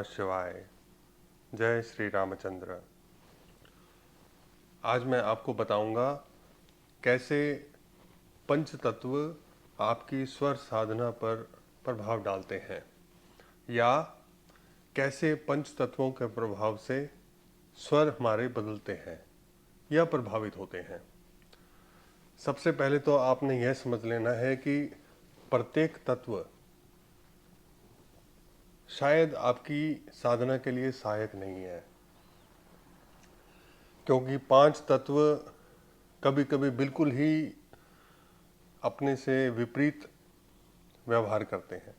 नमः शिवाय। जय श्री रामचंद्र। आज मैं आपको बताऊंगा कैसे पंच तत्व आपकी स्वर साधना पर प्रभाव डालते हैं, या कैसे पंच तत्वों के प्रभाव से स्वर हमारे बदलते हैं या प्रभावित होते हैं। सबसे पहले तो आपने यह समझ लेना है कि प्रत्येक तत्व शायद आपकी साधना के लिए सहायक नहीं है, क्योंकि पांच तत्व कभी कभी बिल्कुल ही अपने से विपरीत व्यवहार करते हैं।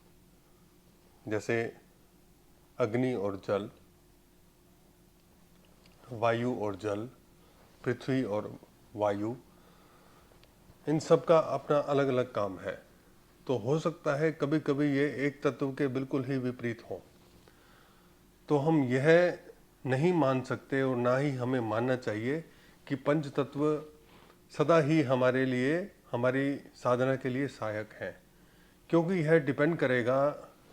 जैसे अग्नि और जल, वायु और जल, पृथ्वी और वायु, इन सब का अपना अलग अलग काम है। तो हो सकता है कभी कभी ये एक तत्व के बिल्कुल ही विपरीत हों, तो हम यह नहीं मान सकते और ना ही हमें मानना चाहिए कि पंच तत्व सदा ही हमारे लिए, हमारी साधना के लिए सहायक हैं, क्योंकि यह डिपेंड करेगा,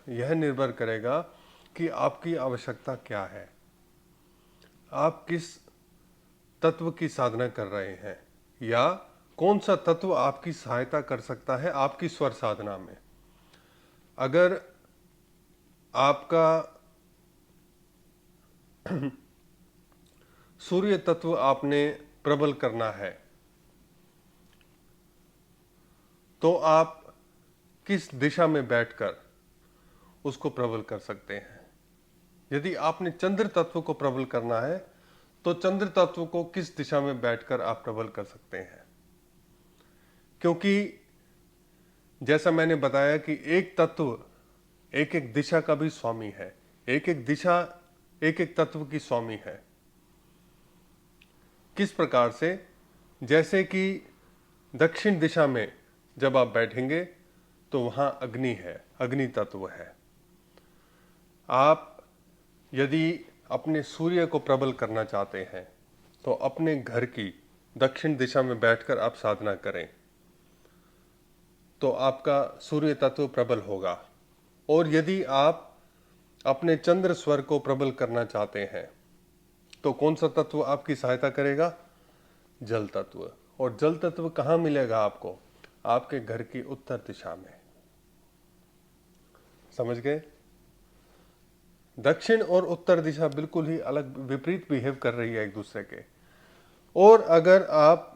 यह निर्भर करेगा कि आपकी आवश्यकता क्या है, आप किस तत्व की साधना कर रहे हैं, या कौन सा तत्व आपकी सहायता कर सकता है आपकी स्वर साधना में। अगर आपका सूर्य तत्व आपने प्रबल करना है, तो आप किस दिशा में बैठकर उसको प्रबल कर सकते हैं। यदि आपने चंद्र तत्व को प्रबल करना है, तो चंद्र तत्व को किस दिशा में बैठकर आप प्रबल कर सकते हैं। क्योंकि जैसा मैंने बताया कि एक तत्व एक एक दिशा का भी स्वामी है, एक एक दिशा एक एक तत्व की स्वामी है। किस प्रकार से? जैसे कि दक्षिण दिशा में जब आप बैठेंगे तो वहां अग्नि है, अग्नि तत्व है। आप यदि अपने सूर्य को प्रबल करना चाहते हैं तो अपने घर की दक्षिण दिशा में बैठकर आप साधना करें, तो आपका सूर्य तत्व प्रबल होगा। और यदि आप अपने चंद्र स्वर को प्रबल करना चाहते हैं, तो कौन सा तत्व आपकी सहायता करेगा? जल तत्व। और जल तत्व कहाँ मिलेगा आपको? आपके घर की उत्तर दिशा में। समझ गए? दक्षिण और उत्तर दिशा बिल्कुल ही अलग, विपरीत बिहेव कर रही है एक दूसरे के। और अगर आप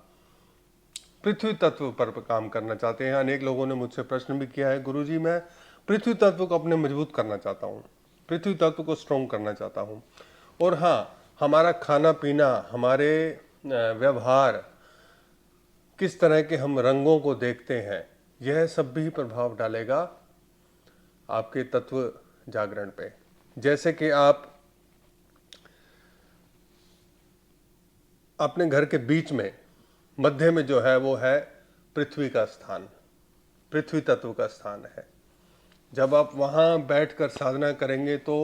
पृथ्वी तत्व पर काम करना चाहते हैं, अनेक लोगों ने मुझसे प्रश्न भी किया है, गुरुजी मैं पृथ्वी तत्व को अपने मजबूत करना चाहता हूँ, पृथ्वी तत्व को स्ट्रॉन्ग करना चाहता हूँ, और हाँ, हमारा खाना पीना, हमारे व्यवहार, किस तरह के हम रंगों को देखते हैं, यह सब भी प्रभाव डालेगा आपके तत्व जागरण पे। जैसे कि आप अपने घर के बीच में मध्य में जो है वो है पृथ्वी का स्थान, पृथ्वी तत्व का स्थान है। जब आप वहाँ बैठकर साधना करेंगे तो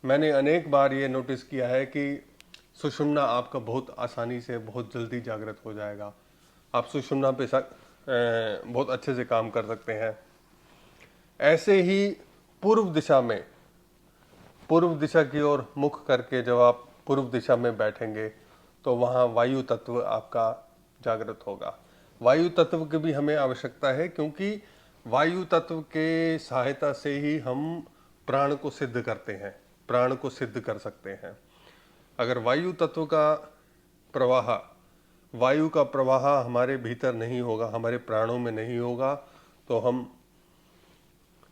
मैंने अनेक बार ये नोटिस किया है कि सुषुम्ना आपका बहुत आसानी से, बहुत जल्दी जागृत हो जाएगा। आप सुषुम्ना पे बहुत अच्छे से काम कर सकते हैं। ऐसे ही पूर्व दिशा में, पूर्व दिशा की ओर मुख करके जब आप पूर्व दिशा में बैठेंगे तो वहाँ वायु तत्व आपका जागृत होगा। वायु तत्व की भी हमें आवश्यकता है, क्योंकि वायु तत्व के सहायता से ही हम प्राण को सिद्ध करते हैं, प्राण को सिद्ध कर सकते हैं। अगर वायु तत्व का प्रवाह, वायु का प्रवाह हमारे भीतर नहीं होगा, हमारे प्राणों में नहीं होगा, तो हम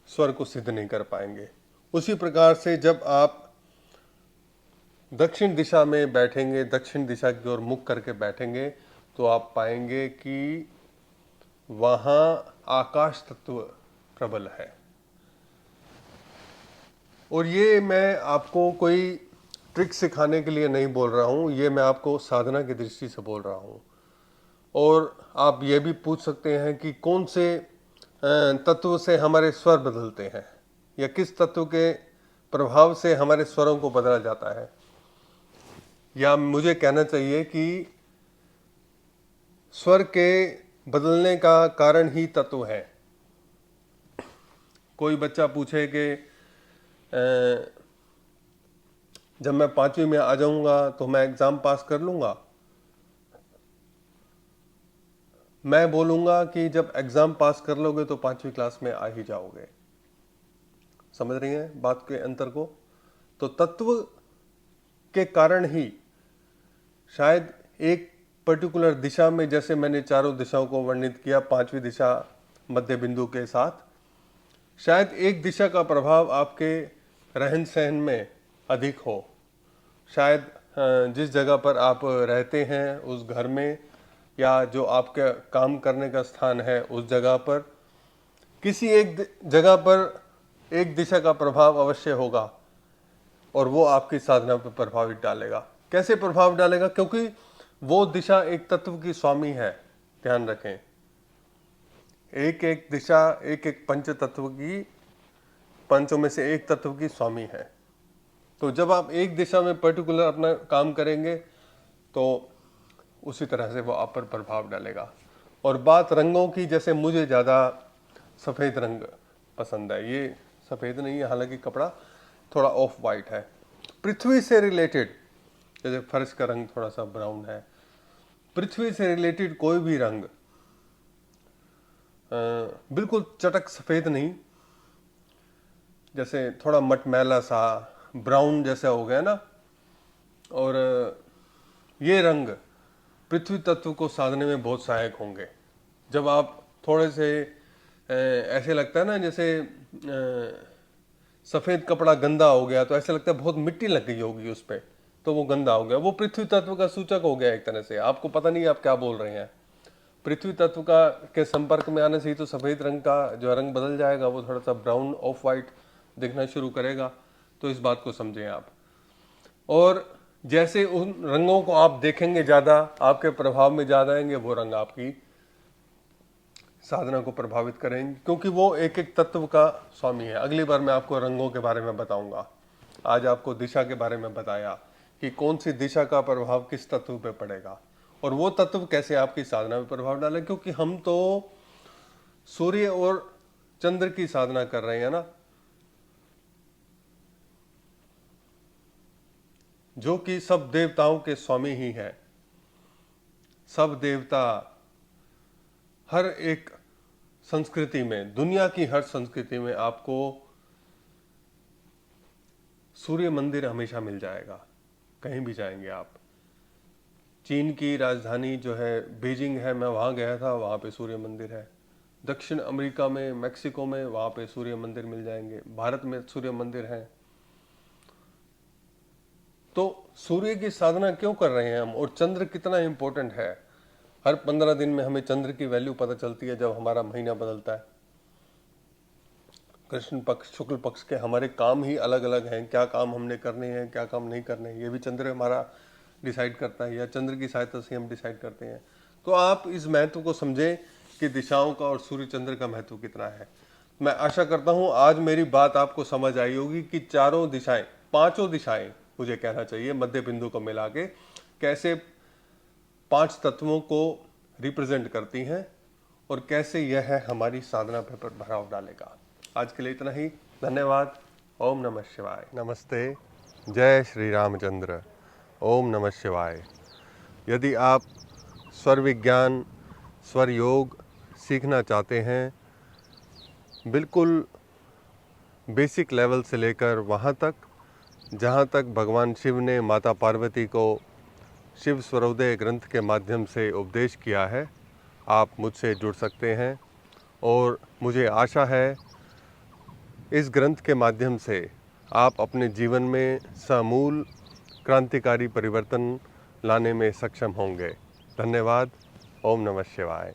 स्वर को सिद्ध नहीं कर पाएंगे। उसी प्रकार से जब आप दक्षिण दिशा में बैठेंगे, दक्षिण दिशा की ओर मुख करके बैठेंगे, तो आप पाएंगे कि वहां आकाश तत्व प्रबल है। और ये मैं आपको कोई ट्रिक सिखाने के लिए नहीं बोल रहा हूँ, ये मैं आपको साधना की दृष्टि से बोल रहा हूँ। और आप ये भी पूछ सकते हैं कि कौन से तत्व से हमारे स्वर बदलते हैं, या किस तत्व के प्रभाव से हमारे स्वरों को बदला जाता है। या मुझे कहना चाहिए कि स्वर के बदलने का कारण ही तत्व है। कोई बच्चा पूछे कि जब मैं 5वीं में आ जाऊंगा तो मैं एग्जाम पास कर लूंगा? मैं बोलूंगा कि जब एग्जाम पास कर लोगे तो 5वीं क्लास में आ ही जाओगे। समझ रही हैं बात के अंतर को? तो तत्व के कारण ही शायद एक पर्टिकुलर दिशा में, जैसे मैंने चारों दिशाओं को वर्णित किया 5वीं दिशा मध्य बिंदु के साथ, शायद एक दिशा का प्रभाव आपके रहन सहन में अधिक हो। शायद जिस जगह पर आप रहते हैं उस घर में, या जो आपका काम करने का स्थान है उस जगह पर, किसी एक जगह पर एक दिशा का प्रभाव अवश्य होगा और वो आपकी साधना पर प्रभावित डालेगा। कैसे प्रभाव डालेगा? क्योंकि वो दिशा एक तत्व की स्वामी है। ध्यान रखें, एक एक दिशा एक एक पंच तत्व की, पंचों में से एक तत्व की स्वामी है। तो जब आप एक दिशा में पर्टिकुलर अपना काम करेंगे तो उसी तरह से वो आप पर प्रभाव डालेगा। और बात रंगों की, जैसे मुझे ज़्यादा सफ़ेद रंग पसंद है। ये सफ़ेद नहीं है, हालांकि कपड़ा थोड़ा ऑफ वाइट है। पृथ्वी से रिलेटेड, जैसे फर्श का रंग थोड़ा सा ब्राउन है, पृथ्वी से रिलेटेड कोई भी रंग बिल्कुल चटक सफ़ेद नहीं, जैसे थोड़ा मटमैला सा ब्राउन जैसा हो गया ना, और ये रंग पृथ्वी तत्व को साधने में बहुत सहायक होंगे। जब आप थोड़े से ऐसे लगता है ना, जैसे सफ़ेद कपड़ा गंदा हो गया तो ऐसे लगता है बहुत मिट्टी लग गई होगी उस पर, तो वो गंदा हो गया, वो पृथ्वी तत्व का सूचक हो गया एक तरह से। आपको पता नहीं आप क्या बोल रहे हैं। पृथ्वी तत्व का के संपर्क में आने से ही तो सफ़ेद रंग का जो रंग बदल जाएगा, वो थोड़ा सा ब्राउन ऑफ वाइट दिखना शुरू करेगा। तो इस बात को समझें आप। और जैसे उन रंगों को आप देखेंगे ज़्यादा, आपके प्रभाव में ज़्यादा आएंगे, वो रंग आपकी साधना को प्रभावित करेंगे, क्योंकि वो एक एक तत्व का स्वामी है। अगली बार मैं आपको रंगों के बारे में बताऊंगा। आज आपको दिशा के बारे में बताया कि कौन सी दिशा का प्रभाव किस तत्व पे पड़ेगा और वो तत्व कैसे आपकी साधना में प्रभाव डाले। क्योंकि हम तो सूर्य और चंद्र की साधना कर रहे हैं ना, जो कि सब देवताओं के स्वामी ही है। सब देवता हर एक संस्कृति में, दुनिया की हर संस्कृति में आपको सूर्य मंदिर हमेशा मिल जाएगा, कहीं भी जाएंगे आप। चीन की राजधानी जो है बीजिंग है, मैं वहाँ गया था, वहाँ पे सूर्य मंदिर है। दक्षिण अमेरिका में, मैक्सिको में, वहाँ पे सूर्य मंदिर मिल जाएंगे। भारत में सूर्य मंदिर है। तो सूर्य की साधना क्यों कर रहे हैं हम, और चंद्र कितना इम्पोर्टेंट है। हर 15 दिन में हमें चंद्र की वैल्यू पता चलती है जब हमारा महीना बदलता है। कृष्ण पक्ष, शुक्ल पक्ष के हमारे काम ही अलग अलग हैं। क्या काम हमने करने हैं, क्या काम नहीं करने हैं, ये भी चंद्र हमारा डिसाइड करता है, या चंद्र की सहायता से हम डिसाइड करते हैं। तो आप इस महत्व को समझें कि दिशाओं का और सूर्य चंद्र का महत्व कितना है। मैं आशा करता हूँ आज मेरी बात आपको समझ आई होगी कि चारों दिशाएं, पांचों दिशाएं मुझे कहना चाहिए, मध्य बिंदु को मिला के कैसे 5 तत्वों को रिप्रेजेंट करती हैं और कैसे यह है हमारी साधना पर प्रभाव डालेगा। आज के लिए इतना ही। धन्यवाद। ओम नमः शिवाय। नमस्ते। जय श्री रामचंद्र। ओम नमः शिवाय। यदि आप स्वर विज्ञान, स्वर योग सीखना चाहते हैं, बिल्कुल बेसिक लेवल से लेकर वहाँ तक जहाँ तक भगवान शिव ने माता पार्वती को शिव स्वरोदय ग्रंथ के माध्यम से उपदेश किया है, आप मुझसे जुड़ सकते हैं। और मुझे आशा है इस ग्रंथ के माध्यम से आप अपने जीवन में समूल क्रांतिकारी परिवर्तन लाने में सक्षम होंगे। धन्यवाद। ओम नमः शिवाय।